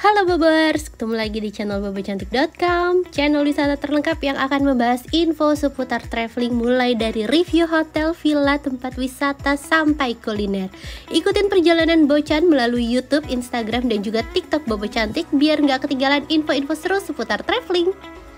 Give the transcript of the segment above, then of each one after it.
Halo Bobers, ketemu lagi di channel bobocantik.com, channel wisata terlengkap yang akan membahas info seputar traveling mulai dari review hotel, villa, tempat wisata, sampai kuliner. Ikutin perjalanan Bocan melalui YouTube, Instagram, dan juga TikTok Bobo Cantik biar nggak ketinggalan info-info seru seputar traveling.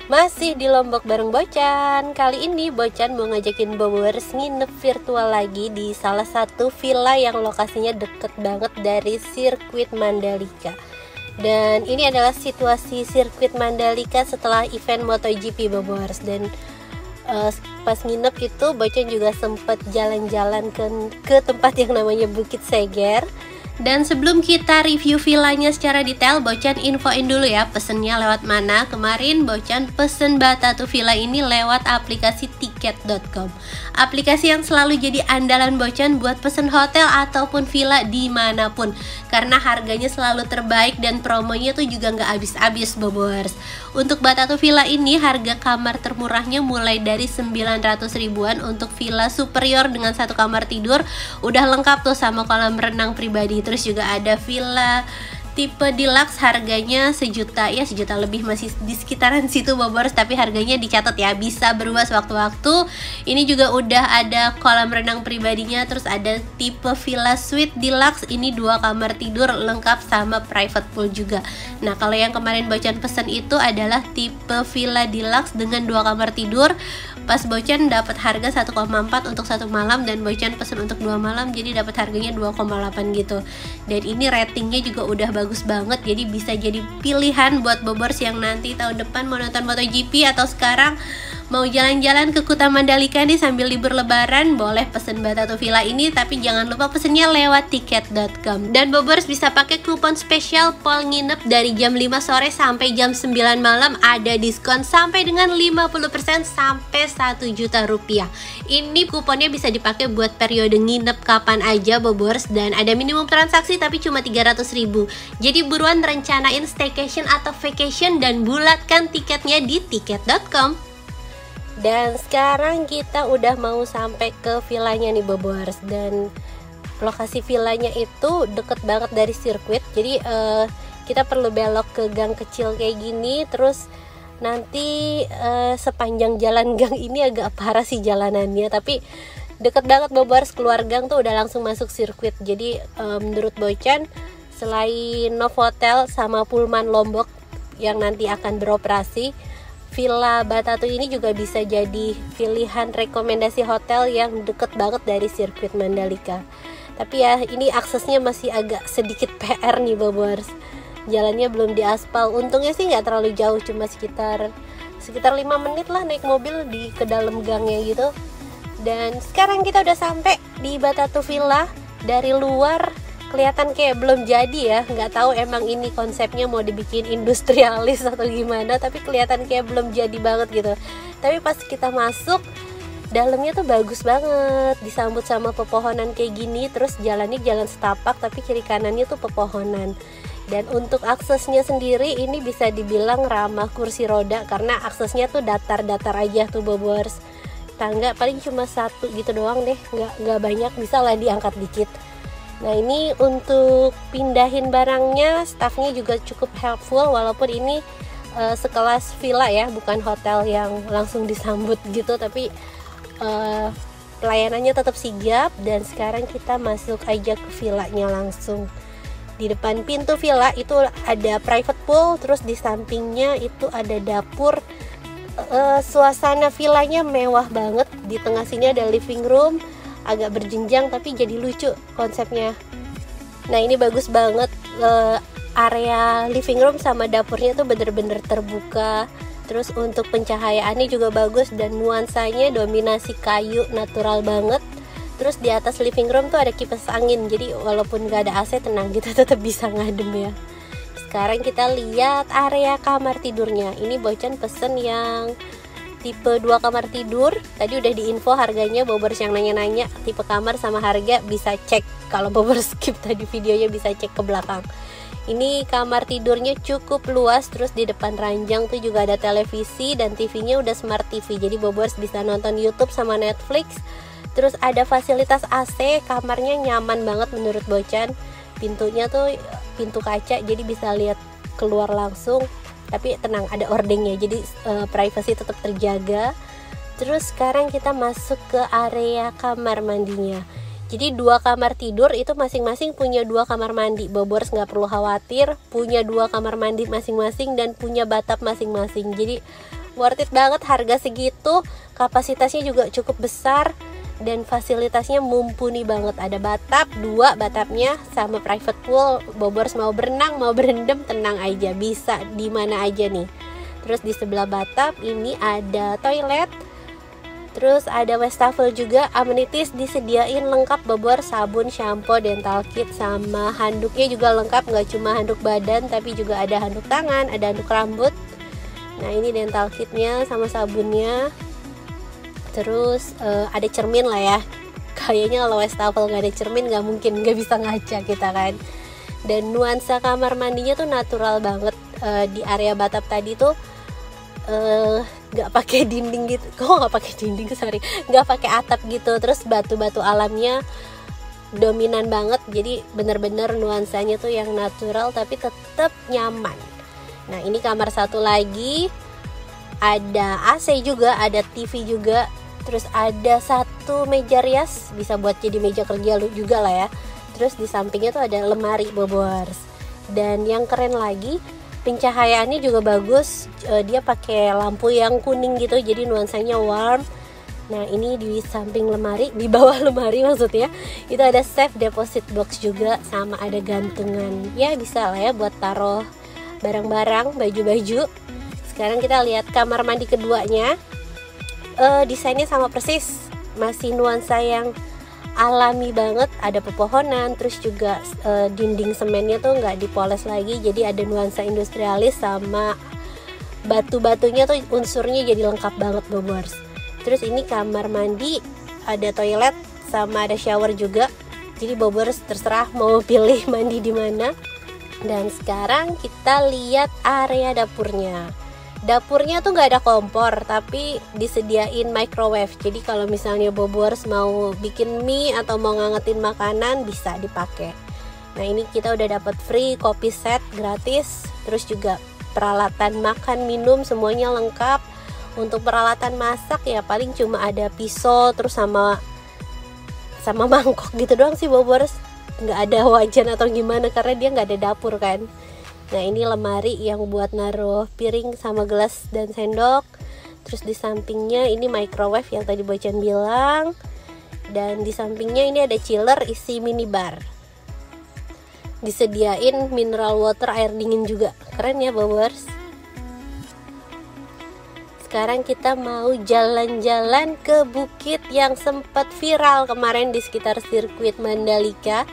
Masih di Lombok bareng Bocan. Kali ini Bocan mau ngajakin Bobers nginep virtual lagi di salah satu villa yang lokasinya deket banget dari sirkuit Mandalika. Dan ini adalah situasi sirkuit Mandalika setelah event MotoGP Bobers. Dan pas nginep itu Bocan juga sempat jalan-jalan ke tempat yang namanya Bukit Seger. Dan sebelum kita review villanya secara detail, Bocan infoin dulu ya pesennya lewat mana. Kemarin Bocan pesen Batatu Villa ini lewat aplikasi tiket.com, aplikasi yang selalu jadi andalan Bocan buat pesen hotel ataupun villa dimanapun, karena harganya selalu terbaik dan promonya tuh juga nggak habis-habis Bobers. Untuk Batatu Villa ini harga kamar termurahnya mulai dari 900 ribuan untuk villa superior dengan satu kamar tidur, udah lengkap tuh sama kolam renang pribadi. Terus juga ada villa tipe deluxe harganya sejuta lebih, masih di sekitaran situ Bobers, tapi harganya dicatat ya, bisa berubah sewaktu-waktu. Ini juga udah ada kolam renang pribadinya. Terus ada tipe villa suite deluxe, ini 2 kamar tidur lengkap sama private pool juga. Nah kalau yang kemarin Bocan pesen itu adalah tipe villa deluxe dengan 2 kamar tidur. Pas Bocan dapat harga 1,4 untuk 1 malam, dan Bocan pesen untuk 2 malam jadi dapat harganya 2,8 gitu. Dan ini ratingnya juga udah bagus banget, jadi bisa jadi pilihan buat Bobers yang nanti tahun depan mau nonton MotoGP atau sekarang mau jalan-jalan ke Kuta Mandalika nih sambil libur lebaran. Boleh pesen Batatu Villa ini, tapi jangan lupa pesennya lewat tiket.com. Dan Bobers bisa pakai kupon spesial Pol Nginep dari jam 5 sore sampai jam 9 malam, ada diskon sampai dengan 50% sampai 1 juta rupiah. Ini kuponnya bisa dipakai buat periode nginep kapan aja Bobers, dan ada minimum transaksi tapi cuma 300 ribu. Jadi buruan rencanain staycation atau vacation dan bulatkan tiketnya di tiket.com. Dan sekarang kita udah mau sampai ke villanya nih Bobers, dan lokasi villanya itu deket banget dari sirkuit. Jadi kita perlu belok ke gang kecil kayak gini, terus nanti sepanjang jalan gang ini agak parah sih jalanannya, tapi deket banget Bobers. Keluar gang tuh udah langsung masuk sirkuit. Jadi menurut Bocan, selain Novotel sama Pullman Lombok yang nanti akan beroperasi, Villa Batatu ini juga bisa jadi pilihan rekomendasi hotel yang deket banget dari sirkuit Mandalika. Tapi ya ini aksesnya masih agak sedikit PR nih Bobers. Jalannya belum diaspal. Untungnya sih nggak terlalu jauh, cuma sekitar 5 menit lah naik mobil ke dalam gangnya gitu. Dan sekarang kita udah sampai di Batatu Villa. Dari luar kelihatan kayak belum jadi ya, nggak tahu emang ini konsepnya mau dibikin industrialis atau gimana, tapi kelihatan kayak belum jadi banget gitu. Tapi pas kita masuk, dalamnya tuh bagus banget, disambut sama pepohonan kayak gini. Terus jalannya jalan setapak tapi kiri kanannya tuh pepohonan. Dan untuk aksesnya sendiri ini bisa dibilang ramah kursi roda, karena aksesnya tuh datar-datar aja tuh Bobers. Tangga paling cuma 1 gitu doang deh, nggak banyak, bisa lah diangkat dikit. Nah ini untuk pindahin barangnya, staffnya juga cukup helpful, walaupun ini sekelas villa ya, bukan hotel yang langsung disambut gitu, tapi pelayanannya tetap sigap. Dan sekarang kita masuk aja ke villanya langsung. Di depan pintu villa itu ada private pool, terus di sampingnya itu ada dapur. Suasana villanya mewah banget, di tengah sini ada living room, agak berjenjang tapi jadi lucu konsepnya. Nah ini bagus banget, area living room sama dapurnya tuh bener-bener terbuka. Terus untuk pencahayaannya juga bagus, dan nuansanya dominasi kayu natural banget. Terus di atas living room tuh ada kipas angin, jadi walaupun gak ada AC, tenang, kita tetap bisa ngadem ya. Sekarang kita lihat area kamar tidurnya. Ini Bocan pesen yang tipe 2 kamar tidur. Tadi udah diinfo harganya, Bobers yang nanya-nanya tipe kamar sama harga bisa cek. Kalau Bobers skip tadi videonya bisa cek ke belakang. Ini kamar tidurnya cukup luas, terus di depan ranjang tuh juga ada televisi, dan TV-nya udah smart TV. Jadi Bobers bisa nonton YouTube sama Netflix. Terus ada fasilitas AC, kamarnya nyaman banget menurut Bocan. Pintunya tuh pintu kaca, jadi bisa lihat keluar langsung, tapi tenang, ada ordengnya, jadi privacy tetap terjaga. Terus sekarang kita masuk ke area kamar mandinya. Jadi 2 kamar tidur itu masing-masing punya 2 kamar mandi. Bobors nggak perlu khawatir, punya 2 kamar mandi masing-masing dan punya bathtub masing-masing. Jadi worth it banget, harga segitu, kapasitasnya juga cukup besar dan fasilitasnya mumpuni banget. Ada bathtub, 2 bathtubnya sama private pool. Bobors mau berenang, mau berendam, tenang aja, bisa di mana aja nih. Terus di sebelah bathtub ini ada toilet. Terus ada wastafel juga, amenities disediain lengkap Bobors, sabun, shampoo, dental kit, sama handuknya juga lengkap, nggak cuma handuk badan tapi juga ada handuk tangan, ada handuk rambut. Nah ini dental kitnya sama sabunnya. Terus ada cermin lah ya, kayaknya kalau wastafel nggak ada cermin nggak mungkin, nggak bisa ngaca kita kan. Dan nuansa kamar mandinya tuh natural banget. Di area bathtub tadi tuh nggak pakai dinding gitu, nggak pakai atap gitu. Terus batu-batu alamnya dominan banget, jadi bener-bener nuansanya tuh yang natural tapi tetap nyaman. Nah ini kamar satu lagi, ada AC juga, ada TV juga. Terus ada 1 meja rias, bisa buat jadi meja kerja lu juga lah ya. Terus di sampingnya tuh ada lemari Bobors. Dan yang keren lagi, pencahayaannya juga bagus, dia pakai lampu yang kuning gitu, jadi nuansanya warm. Nah ini di samping lemari, di bawah lemari maksudnya, itu ada safe deposit box juga, sama ada gantungan, ya bisa lah ya buat taruh barang-barang, baju-baju. Sekarang kita lihat kamar mandi keduanya. Desainnya sama persis, masih nuansa yang alami banget, ada pepohonan. Terus juga dinding semennya tuh nggak dipoles lagi, jadi ada nuansa industrialis, sama batu-batunya tuh unsurnya jadi lengkap banget Bobors. Terus ini kamar mandi, ada toilet sama ada shower juga, jadi Bobors terserah mau pilih mandi di mana. Dan sekarang kita lihat area dapurnya. Dapurnya tuh nggak ada kompor, tapi disediain microwave. Jadi kalau misalnya Bobors mau bikin mie atau mau ngangetin makanan bisa dipakai. Nah ini kita udah dapat free kopi set gratis. Terus juga peralatan makan minum semuanya lengkap. Untuk peralatan masak ya paling cuma ada pisau terus sama mangkok gitu doang sih Bobors. Nggak ada wajan atau gimana karena dia nggak ada dapur kan. Nah ini lemari yang buat naruh piring sama gelas dan sendok. Terus di sampingnya ini microwave yang tadi Bocan bilang. Dan di sampingnya ini ada chiller isi minibar. Disediain mineral water, air dingin juga. Keren ya Bobors. Sekarang kita mau jalan-jalan ke bukit yang sempat viral kemarin di sekitar sirkuit Mandalika.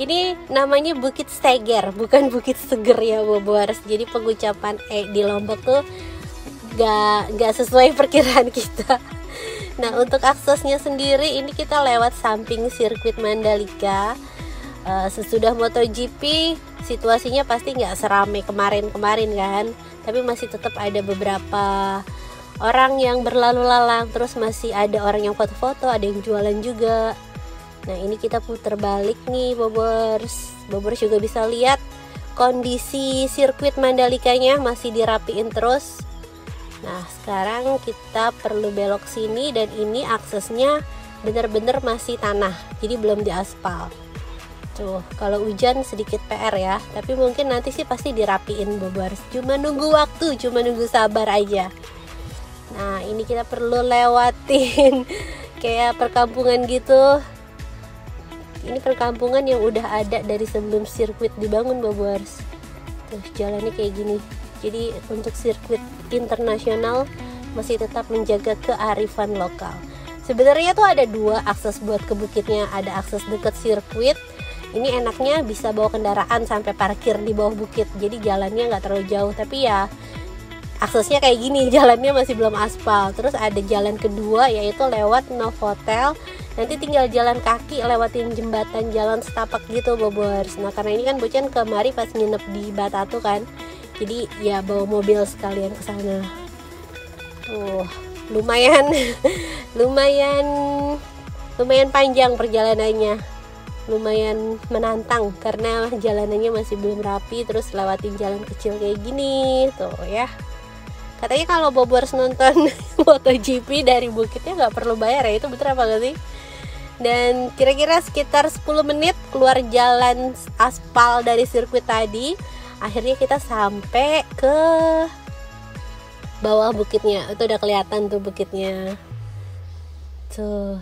Ini namanya Bukit Steger, bukan Bukit Seger ya Bobors. Jadi pengucapan di Lombok tuh gak sesuai perkiraan kita. Nah untuk aksesnya sendiri ini kita lewat samping sirkuit Mandalika. Sesudah MotoGP situasinya pasti gak seramai kemarin kan, tapi masih tetap ada beberapa orang yang berlalu lalang. Terus masih ada orang yang foto-foto, ada yang jualan juga. Nah ini kita putar balik nih Bobors. Bobors juga bisa lihat kondisi sirkuit Mandalikanya masih dirapiin terus. Nah sekarang kita perlu belok sini, dan ini aksesnya bener-bener masih tanah, jadi belum diaspal. Tuh kalau hujan sedikit PR ya, tapi mungkin nanti sih pasti dirapiin Bobors. Cuma nunggu waktu, cuma nunggu sabar aja. Nah ini kita perlu lewatin kayak perkampungan gitu. Ini perkampungan yang udah ada dari sebelum sirkuit dibangun Bobors. Terus jalannya kayak gini. Jadi untuk sirkuit internasional masih tetap menjaga kearifan lokal. Sebenarnya tuh ada 2 akses buat ke bukitnya. Ada akses deket sirkuit. Ini enaknya bisa bawa kendaraan sampai parkir di bawah bukit. Jadi jalannya nggak terlalu jauh. Tapi ya aksesnya kayak gini, jalannya masih belum aspal. Terus ada jalan kedua yaitu lewat Novotel. Nanti tinggal jalan kaki lewatin jembatan jalan setapak gitu Bobors. Nah karena ini kan Bocan kemari pas nginep di Batatu kan, jadi ya bawa mobil sekalian ke sana. Tuh lumayan lumayan panjang perjalanannya. lumayan menantang karena jalanannya masih belum rapi, terus lewatin jalan kecil kayak gini tuh ya. Katanya kalau Bobors nonton MotoGP dari bukitnya nggak perlu bayar ya, itu betul apa gak sih? Dan kira-kira sekitar 10 menit keluar jalan aspal dari sirkuit tadi, akhirnya kita sampai ke bawah bukitnya. Itu udah kelihatan tuh bukitnya tuh.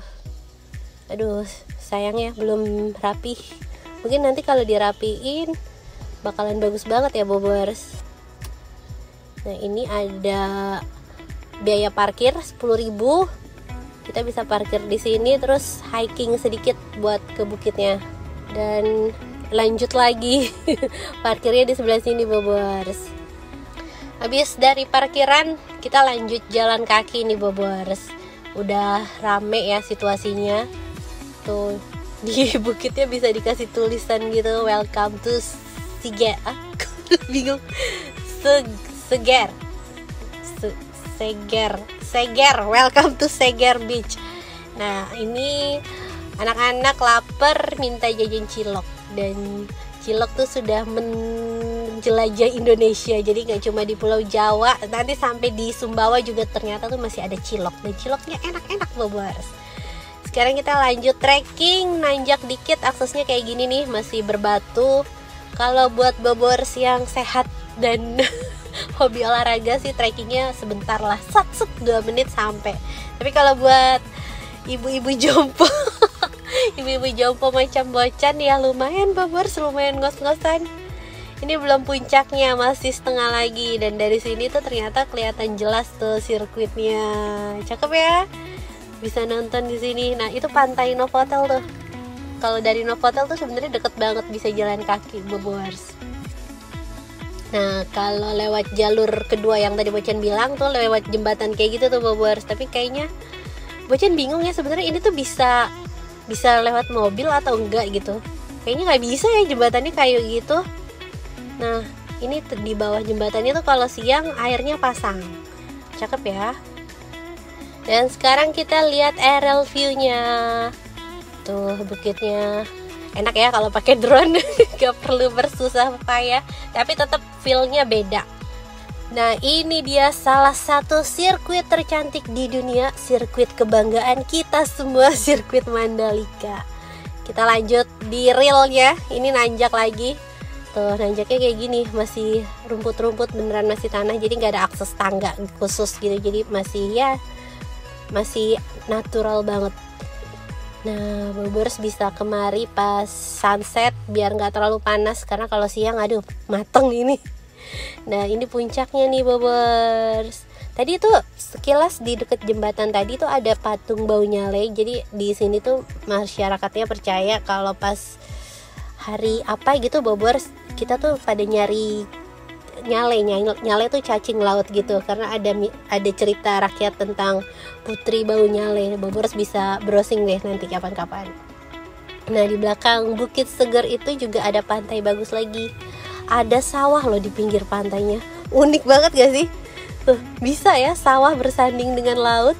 Aduh, sayang ya belum rapih. Mungkin nanti kalau dirapiin bakalan bagus banget ya Bobors. Nah, ini ada biaya parkir 10.000. Kita bisa parkir di sini terus hiking sedikit buat ke bukitnya. Dan lanjut lagi. Parkirnya di sebelah sini Bobors. Habis dari parkiran kita lanjut jalan kaki nih Bobors. Udah rame ya situasinya. Tuh di bukitnya bisa dikasih tulisan gitu, welcome to Seger. Bingung. Seger, welcome to Seger Beach. Nah, ini anak-anak lapar minta jajan cilok, dan cilok tuh sudah menjelajah Indonesia. Jadi nggak cuma di Pulau Jawa, nanti sampai di Sumbawa juga ternyata tuh masih ada cilok, dan ciloknya enak-enak Bobors. Sekarang kita lanjut trekking, nanjak dikit, aksesnya kayak gini nih, masih berbatu. Kalau buat Bobors yang sehat dan hobi olahraga sih trekkingnya sebentar lah, 2 menit sampai. Tapi kalau buat ibu-ibu jompo ibu-ibu jompo macam Bocan ya lumayan Bobors, lumayan ngos-ngosan. Ini belum puncaknya, masih setengah lagi, dan dari sini tuh ternyata kelihatan jelas tuh sirkuitnya. Cakep ya, bisa nonton di sini. Nah, itu pantai Novotel tuh. Kalau dari Novotel tuh sebenarnya deket banget, bisa jalan kaki Bobors. Nah, kalau lewat jalur kedua yang tadi Bocan bilang tuh lewat jembatan kayak gitu tuh Bobors. Tapi kayaknya Bocan bingung ya, sebenarnya ini tuh bisa lewat mobil atau enggak gitu. Kayaknya nggak bisa ya, jembatannya kayak gitu. Nah, ini di bawah jembatannya tuh kalau siang airnya pasang. Cakep ya. Dan sekarang kita lihat aerial view-nya. Tuh bukitnya. Enak ya kalau pakai drone, gak perlu bersusah payah, tapi tetap feel-nya beda. Nah, ini dia salah satu sirkuit tercantik di dunia, sirkuit kebanggaan kita semua, sirkuit Mandalika. Kita lanjut di realnya, ini nanjak lagi. Tuh, nanjaknya kayak gini, masih rumput-rumput beneran, masih tanah, jadi nggak ada akses tangga khusus gitu, jadi masih natural banget. Nah, Bobors bisa kemari pas sunset biar nggak terlalu panas, karena kalau siang aduh mateng ini. Nah, ini puncaknya nih Bobors. Tadi tuh sekilas di deket jembatan tadi tuh ada patung Bau Nyale. Jadi di sini tuh masyarakatnya percaya kalau pas hari apa gitu Bobors, kita tuh pada nyari Nyale tuh cacing laut gitu, karena ada cerita rakyat tentang Putri Bau Nyale. Bobors bisa browsing deh nanti kapan-kapan. Nah, di belakang Bukit Seger itu juga ada pantai bagus lagi. Ada sawah loh di pinggir pantainya. Unik banget gak sih? Tuh, bisa ya sawah bersanding dengan laut.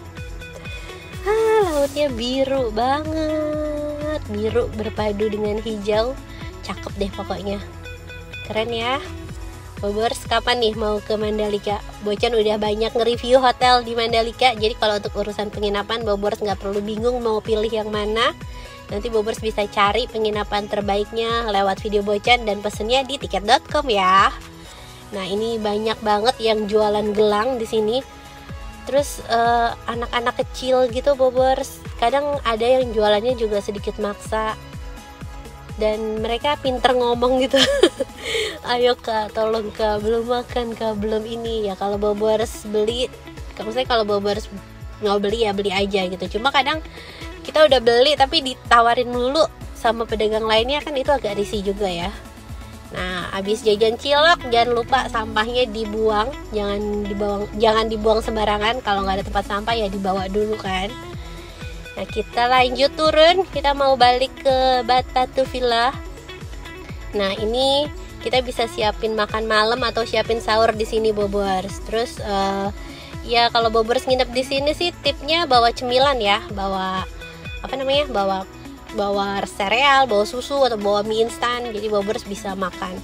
Lautnya biru banget, biru berpadu dengan hijau. Cakep deh pokoknya. Keren ya. Bobors, kapan nih mau ke Mandalika? Bocan udah banyak nge-review hotel di Mandalika, jadi kalau untuk urusan penginapan Bobors nggak perlu bingung mau pilih yang mana. Nanti Bobors bisa cari penginapan terbaiknya lewat video Bocan dan pesennya di tiket.com ya. Nah, ini banyak banget yang jualan gelang di sini. Terus anak-anak kecil gitu Bobors, kadang ada yang jualannya juga sedikit maksa. Dan mereka pinter ngomong gitu. Ayo kak, tolong kak, belum makan kak, belum ini ya. Kalau Bobors beli, maksudnya kalau Bobors nggak beli ya beli aja gitu. Cuma kadang kita udah beli tapi ditawarin dulu sama pedagang lainnya, kan itu agak risih juga ya. Nah, abis jajan cilok jangan lupa sampahnya dibuang, jangan dibuang sembarangan. Kalau nggak ada tempat sampah ya dibawa dulu kan. Nah, kita lanjut turun, kita mau balik ke Batatu Villa. Nah, ini kita bisa siapin makan malam atau siapin sahur di sini Bobors. Terus ya kalau Bobors nginep di sini sih tipnya bawa cemilan ya, bawa bawa sereal, bawa susu atau bawa mie instan, jadi Bobers bisa makan.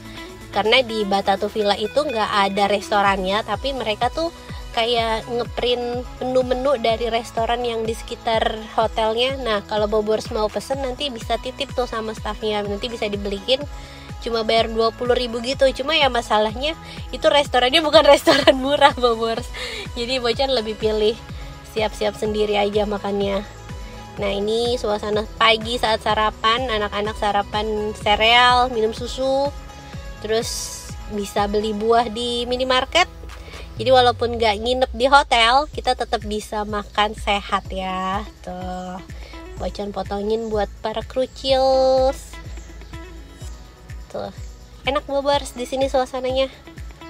Karena di Batatu Villa itu nggak ada restorannya, tapi mereka tuh kayak ngeprint menu-menu dari restoran yang di sekitar hotelnya. Nah kalau Bobers mau pesen nanti bisa titip tuh sama staffnya, nanti bisa dibeliin, cuma bayar 20.000 gitu. Cuma ya masalahnya itu restorannya bukan restoran murah Bobers, jadi Bocan lebih pilih siap-siap sendiri aja makannya. Nah ini suasana pagi saat sarapan, anak-anak sarapan sereal, minum susu, terus bisa beli buah di minimarket. Jadi walaupun gak nginep di hotel, kita tetap bisa makan sehat ya. Tuh, Bocan potongin buat para krucils. Tuh, enak Bobers di sini suasananya.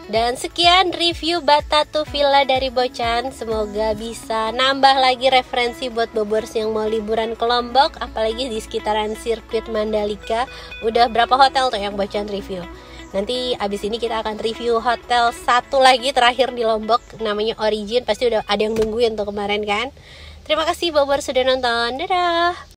Dan sekian review Batatu Villa dari Bocan. Semoga bisa nambah lagi referensi buat Bobers yang mau liburan ke Lombok, apalagi di sekitaran sirkuit Mandalika. Udah berapa hotel tuh yang Bocan review? Nanti abis ini kita akan review hotel satu lagi terakhir di Lombok, namanya Origin. Pasti udah ada yang nungguin tuh kemarin kan. Terima kasih Bobers sudah nonton. Dadah.